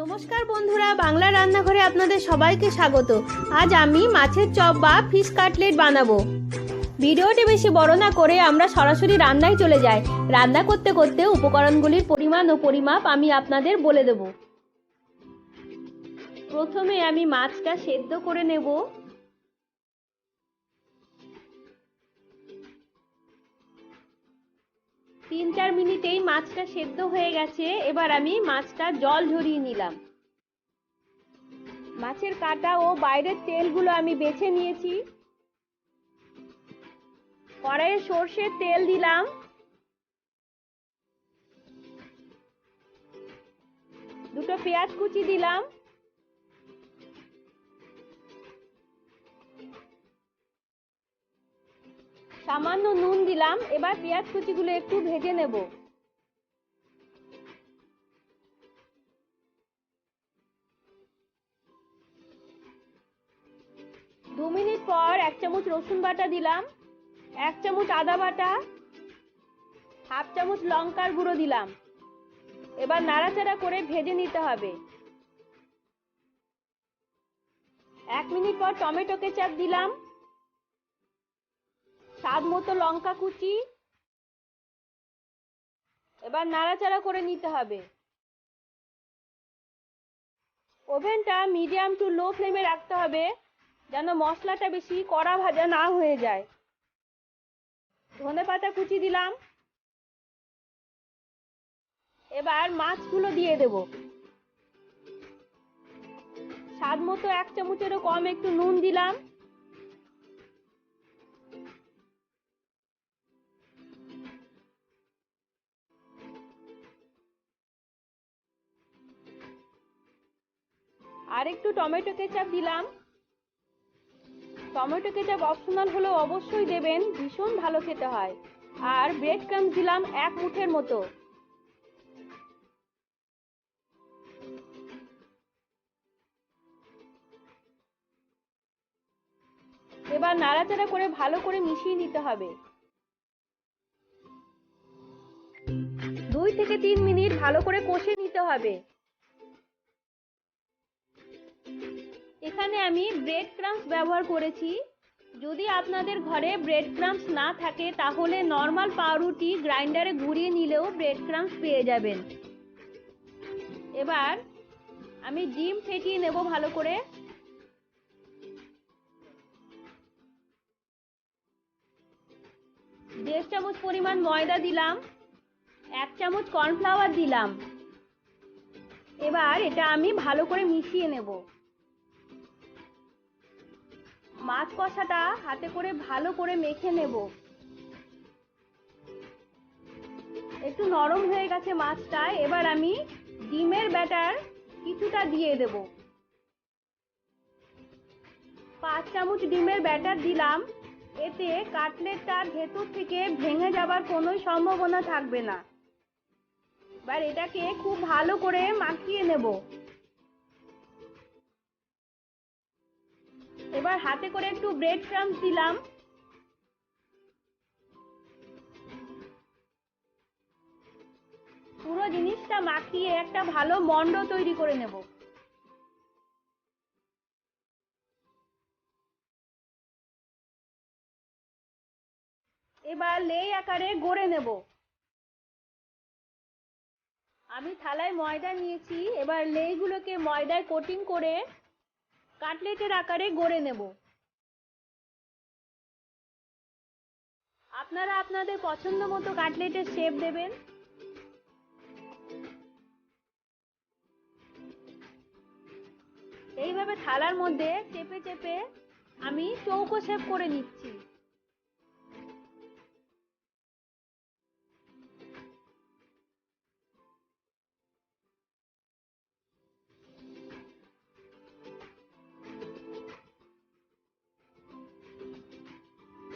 নমস্কার বন্ধুরা, বাংলা রান্নাঘরে আপনাদের সবাইকে স্বাগত। আজ আমি মাছের চপ বা ফিশ কাটলেট বানাবো। ভিডিওটি বেশি বড় না করে আমরা সরাসরি রান্নায় চলে যাই। রান্না করতে করতে উপকরণগুলির পরিমাণ ও পরিমাপ আমি আপনাদের বলে দেব। প্রথমে আমি মাছটা সেদ্ধ করে নেব। তিন চার মিনিটেই মাছটা সেদ্ধ হয়ে গেছে। এবার আমি মাছটা জল ঝরিয়ে নিলাম। মাছের কাঁটা ও বাইরের তেলগুলো আমি বেছে নিয়েছি। কড়াইয়ে সর্ষের তেল দিলাম। দুটো পেঁয়াজ কুচি দিলাম। সামান্য নুন দিলাম। এবার পেঁয়াজ কুচিগুলো একটু ভেজে নেব। দু মিনিট পর 1 চামচ রসুন বাটা দিলাম, 1 চামচ আদা বাটা, হাফ চামচ লঙ্কার গুঁড়ো দিলাম। এবার নাড়াচাড়া করে ভেজে নিতে হবে। 1 মিনিট পর টমেটো কেচাপ দিলাম, স্বাদ মতো লঙ্কা কুচি। এবার নাড়াচাড়া করে নিতে হবে। ওভেনটা মিডিয়াম টু লো ফ্লেমে রাখতে হবে, যেন মশলাটা বেশি কড়া ভাজা না হয়ে যায়। ধনেপাতা কুচি দিলাম। এবার মাছগুলো দিয়ে দেব। স্বাদ মতো 1 চামচেরও কম একটু নুন দিলাম। আর একটু টমেটো কেচাপ দিলাম। টমেটো কেচাপ অপশনাল হলেও অবশ্যই দেবেন, ভীষণ ভালো খেতে হয়। আর ব্রেড ক্রাম্বস দিলাম 1 মুঠের মতো। এবার নাড়াচাড়া করে ভালো করে মিশিয়ে নিতে হবে। 2 থেকে 3 মিনিট ভালো করে কষে নিতে হবে। এখানে আমি ব্রেড ক্রাম্বস ব্যবহার করেছি। যদি আপনাদের ঘরে ব্রেড ক্রাম্বস না থাকে তাহলে নর্মাল পাউরুটি গ্রাইন্ডারে ঘুরিয়ে নিলেও ব্রেড ক্রাম্বস পেয়ে যাবেন। এবার আমি ডিম ফেটিয়ে নেব ভালো করে। 1.5 চামচ পরিমাণ ময়দা দিলাম, 1 চামচ কর্নফ্লাওয়ার দিলাম। এবার এটা আমি ভালো করে মিশিয়ে নেব। মাছ কষাটা হাতে করে ভালো করে মেখে নেব। একটু নরম হয়ে গেছে মাছটা। এবার আমি ডিমের ব্যাটার কিছুটা দিয়ে দেব। 5 চামচ ডিমের ব্যাটার দিলাম। এতে কাটলেটটার ভেতর থেকে ভেঙে যাবার কোনো সম্ভাবনা থাকবে না। এবার এটাকে খুব ভালো করে মাখিয়ে নেব। এবার হাতে করে একটু ব্রেড ক্রাম্বস দিলাম। পুরো জিনিসটা মাখিয়ে একটা ভালো মন্ড তৈরি করে নেব। এবার লেই আকারে গড়ে নেব। আমি থালায় ময়দা নিয়েছি। এবার লেইগুলোকে ময়দায় কোটিং করে কাটলেটের আকারে গড়ে নেব। আপনারা আপনাদের পছন্দ মতো কাটলেটের শেপ দেবেন। এইভাবে থালার মধ্যে চেপে চেপে আমি চৌকো শেপ করে নিচ্ছি।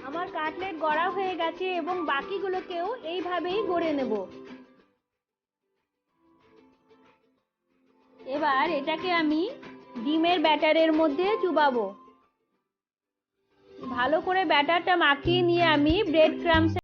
আমার কাটলেট গড়া হয়ে গেছে এবং বাকিগুলোকেও এইভাবেই গড়ে নেব। এবার এটাকে আমি ডিমের ব্যাটারের মধ্যে চুবাবো। ভালো করে ব্যাটারটা মাখিয়ে নিয়ে আমি ব্রেড ক্রাম্বস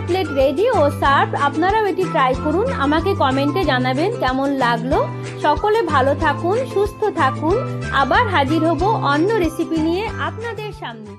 কাটলেট রেডি ও সার্ভ। আপনারাও এটি ট্রাই করুন, আমাকে কমেন্টে জানাবেন কেমন লাগলো। সকলে ভালো থাকুন, সুস্থ থাকুন। আবার হাজির হব অন্য রেসিপি নিয়ে আপনাদের সামনে।